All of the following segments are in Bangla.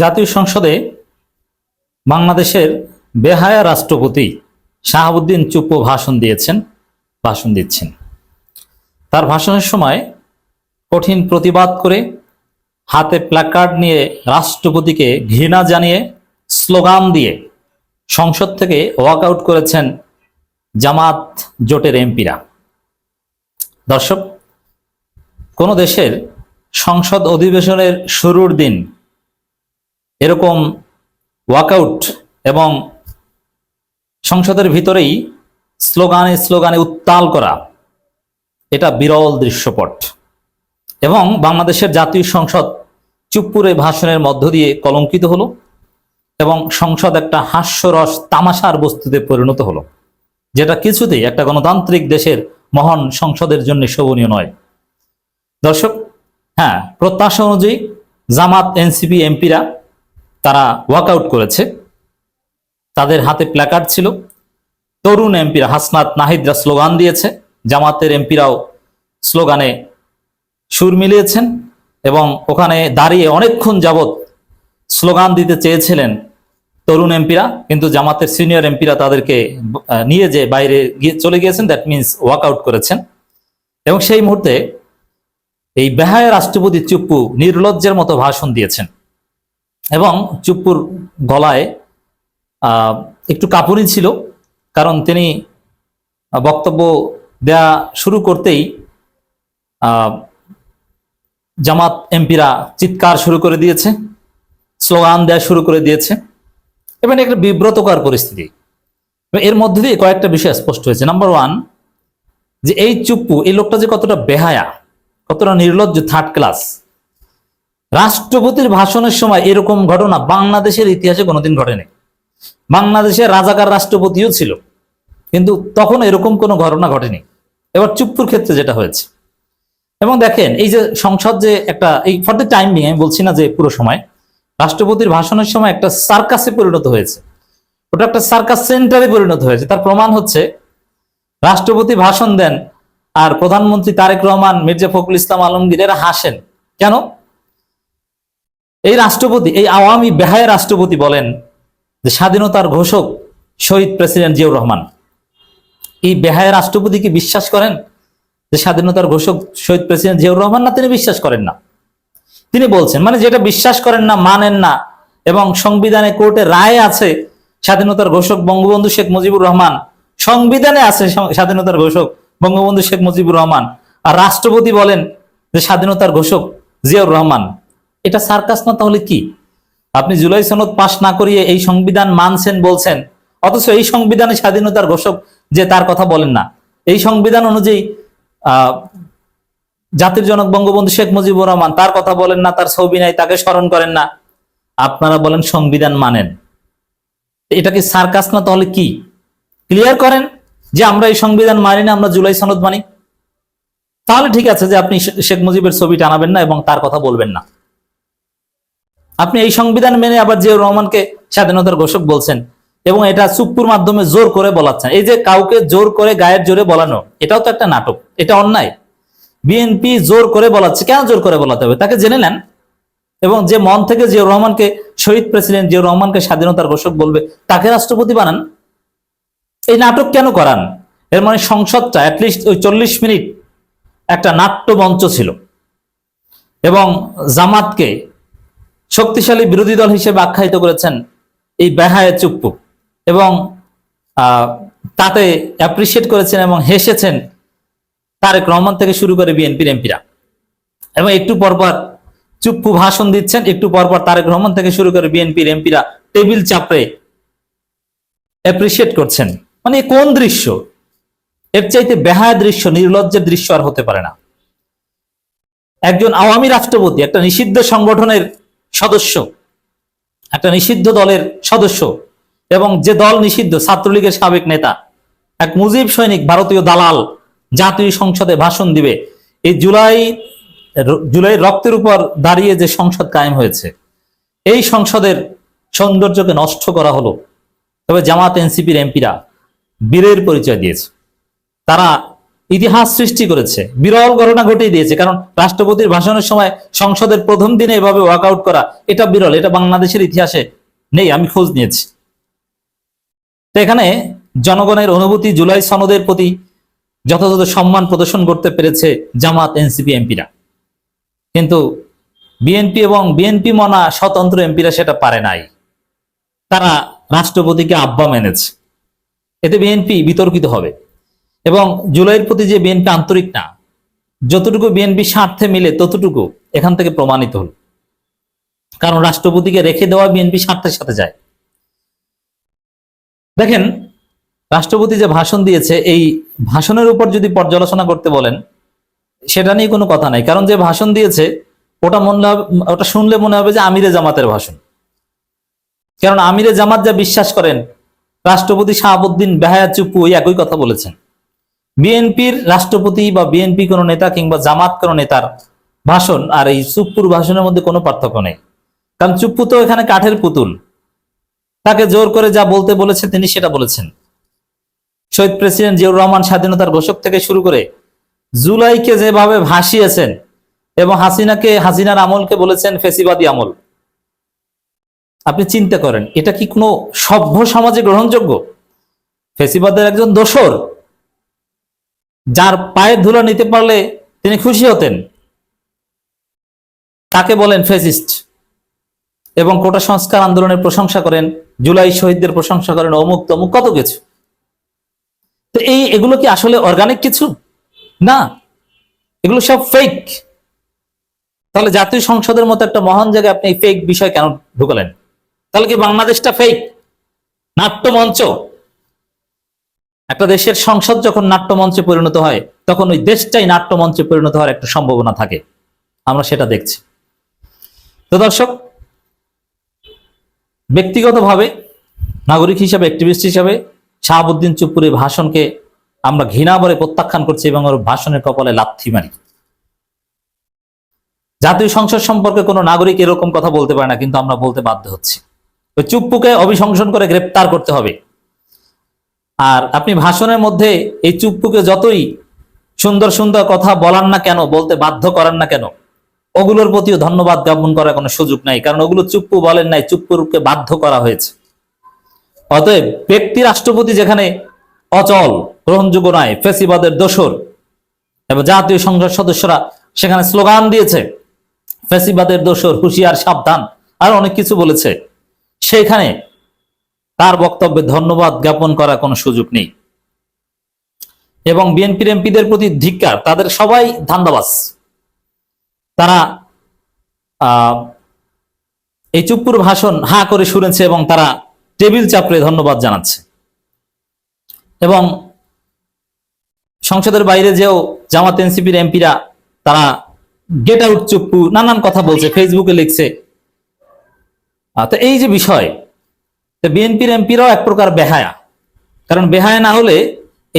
জাতীয় সংসদে বাংলাদেশের বেহায়া রাষ্ট্রপতি শাহাবুদ্দিন চুপ্পু ভাষণ দিচ্ছেন। তার ভাষণের সময় কঠিন প্রতিবাদ করে হাতে প্ল্যাকার্ড নিয়ে রাষ্ট্রপতিকে ঘৃণা জানিয়ে স্লোগান দিয়ে সংসদ থেকে ওয়াকআউট করেছেন জামাত জোটের এমপিরা। দর্শক, কোন দেশের সংসদ অধিবেশনের শুরুর দিন এরকম ওয়াকআউট এবং সংসদের ভিতরেই স্লোগানে উত্তাল করা, এটা বিরল দৃশ্যপট। এবং বাংলাদেশের জাতীয় সংসদ চুপ্পুর এই ভাষণের মধ্য দিয়ে কলঙ্কিত হলো এবং সংসদ একটা হাস্যরস তামাশার বস্তুতে পরিণত হলো, যেটা কিছুতেই একটা গণতান্ত্রিক দেশের মহান সংসদের জন্য শোভনীয় নয়। দর্শক, হ্যাঁ, প্রত্যাশা অনুযায়ী জামাত এনসিপি এমপিরা তারা ওয়াকআউট করেছে। তাদের হাতে প্ল্যাকার্ড ছিল। তরুণ এমপিরা হাসনাত নাহিদরা স্লোগান দিয়েছে, জামাতের এমপিরাও স্লোগানে সুর মিলিয়েছেন এবং ওখানে দাঁড়িয়ে অনেকক্ষণ যাবৎ স্লোগান দিতে চেয়েছিলেন তরুণ এমপিরা, কিন্তু জামাতের সিনিয়র এমপিরা তাদেরকে নিয়ে যে বাইরে চলে গিয়েছেন, দ্যাট মিনস ওয়াকআউট করেছেন। এবং সেই মুহূর্তে এই বেহায়া রাষ্ট্রপতি চুপ্পু নির্লজ্জের মতো ভাষণ দিয়েছেন এবং চুপ্পুর গলায় একটু কাঁপুনি ছিল, কারণ তিনি বক্তব্য দেয়া শুরু করতেই জামাত এমপিরা চিৎকার শুরু করে দিয়েছে, স্লোগান দেওয়া শুরু করে দিয়েছে এবং একটা বিব্রতকর পরিস্থিতি। এর মধ্যে দিয়ে কয়েকটা বিষয় স্পষ্ট হয়েছে। নাম্বার ওয়ান, যে এই চুপ্পু, এই লোকটা যে কতটা বেহায়া, কতটা নির্লজ্জ, থার্ড ক্লাস। রাষ্ট্রপতির ভাষণের সময় এরকম ঘটনা বাংলাদেশের ইতিহাসে কোনোদিন ঘটেনি। বাংলাদেশের রাজাকার রাষ্ট্রপতিও ছিল, কিন্তু তখন এরকম কোনো ঘটনা ঘটেনি। এবার চুপ্পুর ক্ষেত্রে যেটা হয়েছে, এবং দেখেন এই যে সংসদ যে একটা, এই ফর দ্য টাইম বিং, আমি বলছি না যে পুরো সময়, রাষ্ট্রপতির ভাষণের সময় একটা সার্কাসে পরিণত হয়েছে, ওটা একটা সার্কাস সেন্টারে পরিণত হয়েছে। তার প্রমাণ হচ্ছে রাষ্ট্রপতি ভাষণ দেন আর প্রধানমন্ত্রী তারেক রহমান, মির্জা ফখরুল ইসলাম আলমগীর এরা হাসেন কেন? এই রাষ্ট্রপতি, এই আওয়ামী বেহায়া রাষ্ট্রপতি বলেন যে স্বাধীনতার ঘোষক শহীদ প্রেসিডেন্ট জিয়াউর রহমান। এই বেহায়া রাষ্ট্রপতি কি বিশ্বাস করেন যে স্বাধীনতার ঘোষক শহীদ প্রেসিডেন্ট জিয়াউর রহমান না? তিনি বিশ্বাস করেন না। তিনি বলছেন, মানে যেটা বিশ্বাস করেন না, মানেন না, এবং সংবিধানে কোর্টে রায় আছে স্বাধীনতার ঘোষক বঙ্গবন্ধু শেখ মুজিবুর রহমান, সংবিধানে আছে স্বাধীনতার ঘোষক বঙ্গবন্ধু শেখ মুজিবুর রহমান, আর রাষ্ট্রপতি বলেন যে স্বাধীনতার ঘোষক জিয়াউর রহমান। এটা সার্কাস না? তাহলে কি? আপনি জুলাই সনদ পাশ না করিয়ে এই সংবিধান মানছেন বলছেন, অথচ এই সংবিধানে স্বাধীনতার ঘোষক যে তার কথা বলেন না। এই সংবিধান অনুযায়ী জাতির জনক বঙ্গবন্ধু শেখ মুজিবুর রহমান, তার কথা বলেন না, তার ছবি নাই, তাকে স্মরণ করেন না। আপনারা বলেন সংবিধান মানেন। এটা কি সার্কাস না? তাহলে কি? ক্লিয়ার করেন যে আমরা এই সংবিধান মানি না, আমরা জুলাই সনদ মানি। তাহলে ঠিক আছে যে আপনি শেখ মুজিবের ছবি টানাবেন না এবং তার কথা বলবেন না। আপনি এই সংবিধান মেনে আবার জিয়াউর রহমানকে স্বাধীনতার ঘোষক বলছেন এবং এটা চুপ্পুর মাধ্যমে জোর করে বলাচ্ছেন। এই যে কাউকে জোর করে গায়ের জোরে বলানো, এটাও তো একটা নাটক, এটা অন্যায়। বিএনপি জোর করে বলাচ্ছে। কেন জোর করে বলাতে হবে? তাকে জেনে নেন এবং যে মন থেকে জিয়াউর রহমানকে, শহীদ প্রেসিডেন্ট জিয়াউর রহমানকে স্বাধীনতার ঘোষক বলবে, তাকে রাষ্ট্রপতি বানান। এই নাটক কেন করান? এর মানে সংসদটা অ্যাটলিস্ট ওই 40 মিনিট একটা নাট্য মঞ্চ ছিল এবং জামাতকে শক্তিশালী বিরোধী দল হিসেবে আখ্যায়িত করেছেন এই বেহায়া চুপ্পু, এবং তাতে অ্যাপ্রিসিয়েট করেছেন এবং হেসেছেন তারেক রহমান থেকে শুরু করে বিএনপির এমপিরা। এবং একটু পরপর চুপ্পু ভাষণ দিচ্ছেন, একটু পরপর তারেক রহমান থেকে শুরু করে বিএনপির এমপিরা টেবিল চাপড়ে অ্যাপ্রিসিয়েট করছেন। মানে কোন দৃশ্য? এর চাইতে বেহায়া দৃশ্য, নির্লজ্জের দৃশ্য আর হতে পারে না। একজন আওয়ামী রাষ্ট্রপতি, একটা নিষিদ্ধ সংগঠনের সদস্য, একটা নিষিদ্ধ দলের সদস্য, এবং যে দল নিষিদ্ধ, ছাত্রলীগের সাবেক নেতা, এক মুজিব সৈনিক, ভারতীয় দালাল জাতীয় সংসদে ভাষণ দিবে। এই জুলাই রক্তের উপর দাঁড়িয়ে যে সংসদ কায়েম হয়েছে, এই সংসদের সৌন্দর্যকে নষ্ট করা হলো। তবে জামাত এনসিপির এমপিরা বীরের পরিচয় দিয়েছে। তারা ইতিহাস সৃষ্টি করেছে, বিরল ঘটনা ঘটিয়ে দিয়েছে। কারণ রাষ্ট্রপতির ভাষণের সময় সংসদের প্রথম দিনে এভাবে ওয়াকআউট করা, এটা বিরল, এটা বাংলাদেশের ইতিহাসে নেই, আমি খোঁজ নিয়েছি। তো এখানে জনগণের অনুভূতি, জুলাই সনদের প্রতি যথাযথ সম্মান প্রদর্শন করতে পেরেছে জামাত, এনসিপি এমপিরা, কিন্তু বিএনপি এবং বিএনপি মনা স্বতন্ত্র এমপিরা সেটা পারে নাই। তারা রাষ্ট্রপতিকে আহ্বা মেনেছে, এতে বিএনপি বিতর্কিত হবে। এবং জুলাইয়ের প্রতি যে বিএনপি আন্তরিক না, যতটুকু বিএনপি স্বার্থে মিলে ততটুকু এখান থেকে প্রমাণিত হল। কারণ রাষ্ট্রপতিকে রেখে দেওয়া বিএনপি স্বার্থের সাথে যায়। দেখেন, রাষ্ট্রপতি যে ভাষণ দিয়েছে, এই ভাষণের উপর যদি পর্যালোচনা করতে বলেন, সেটা নিয়ে কোনো কথা নাই। কারণ যে ভাষণ দিয়েছে ওটা শুনলে মনে হবে যে আমিরে জামাতের ভাষণ। কারণ আমিরে জামাত যা বিশ্বাস করেন, রাষ্ট্রপতি শাহাবুদ্দিন বেহায়া চুপ্পু ওই একই কথা বলেছেন। বিএনপির রাষ্ট্রপতি বা বিএনপি কোনো নেতা কিংবা জামাত কোনো নেতার ভাষণ আর এই চুপ্পুর ভাষণের মধ্যে কোনো পার্থক্য নেই। কারণ চুপ্পু তো এখানে কাঠের পুতুল, তাকে জোর করে যা বলতে বলেছে তিনি সেটা বলেছেন। শহীদ প্রেসিডেন্ট জিয়াউর রহমান স্বাধীনতার ঘোষক থেকে শুরু করে জুলাইকে যেভাবে ভাসিয়েছেন এবং হাসিনার আমলকে বলেছেন ফেসিবাদী আমল, আপনি চিন্তা করেন এটা কি কোনো সভ্য সমাজে গ্রহণযোগ্য? ফেসিবাদের একজন দোসর, যার পায়ের ধুলা নিতে পারলে তিনি খুশি হতেন, তাকে বলেন ফেসিস্ট, এবং কোটা সংস্কার আন্দোলনের প্রশংসা করেন, জুলাই শহীদদের প্রশংসা করেন, অমুক তমুক কত কিছু। তো এগুলো কি আসলে অর্গানিক কিছু না? এগুলো সব ফেক। তাহলে জাতীয় সংসদের মতো একটা মহান জায়গায় আপনি এই ফেক বিষয় কেন ঢুকালেন? তাহলে কি বাংলাদেশটা ফেক নাট্যমঞ্চ? একটা দেশের সংসদ যখন নাট্যমঞ্চে পরিণত হয়, তখন ওই দেশটাই নাট্যমঞ্চে পরিণত হওয়ার একটা সম্ভাবনা থাকে, আমরা সেটা দেখছি। তো দর্শক, ব্যক্তিগতভাবে, নাগরিক হিসাবে, অ্যাক্টিভিস্ট হিসাবে শাহাবুদ্দিন চুপ্পুর ভাষণকে আমরা ঘৃণা ভরে প্রত্যাখ্যান করছি এবং ওর ভাষণের কপালে লাথি মারি। জাতীয় সংসদ সম্পর্কে কোনো নাগরিক এরকম কথা বলতে পারে না, কিন্তু আমরা বলতে বাধ্য হচ্ছি। ওই চুপ্পুকে অভিশংসন করে গ্রেপ্তার করতে হবে। আর আপনি ভাষণের মধ্যে এই চুপ্পুকে যতই সুন্দর সুন্দর কথা বলান না কেন, বলতে বাধ্য করান না কেন, ওগুলোর প্রতিও ধন্যবাদ জ্ঞাপন করার কোনো সুযোগ নাই। কারণ ওগুলো চুপ্পু বলেন নাই, চুপ্পুকে বাধ্য করা হয়েছে। অতএব ব্যক্তি রাষ্ট্রপতি যেখানে অচল, গ্রহণযোগ্য নয়, ফেসিবাদের দোসর, এবং জাতীয় সংসদ সদস্যরা সেখানে স্লোগান দিয়েছে ফেসিবাদের দোসর, হুঁশিয়ার, সাবধান, আর অনেক কিছু বলেছে, সেখানে তার বক্তব্যে ধন্যবাদ জ্ঞাপন করার কোনো সুযোগ নেই। এবং বিএনপির এমপিদের প্রতি ধিক্কার, তাদের সবাই ধান্দাবাজ। তারা এই চুপ্পুর ভাষণ হা করে শুনেছে এবং তারা টেবিল চাপড়ে ধন্যবাদ জানাচ্ছে। এবং সংসদের বাইরে যেও জামাত, এনসিপির এমপিরা তারা গেট আউট চুপ্পু নানান কথা বলছে, ফেসবুকে লিখছে। তো এই যে বিষয়, বিএনপির এমপিরাও এক প্রকার বেহায়া। কারণ বেহায়া না হলে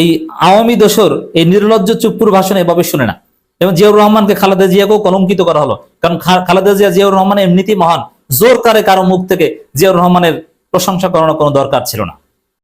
এই আওয়ামী দোসর এই নির্লজ্জ চুপ্পুর ভাষণ এভাবে শুনে না। এবং জিয়াউর রহমানকে, খালেদা জিয়াকেও কলঙ্কিত করা হলো। কারণ খালেদা জিয়া জিয়াউর রহমান এমনিতেই মহান, জোর করে কারো মুখ থেকে জিয়াউর রহমানের প্রশংসা করানোর কোনো দরকার ছিল না।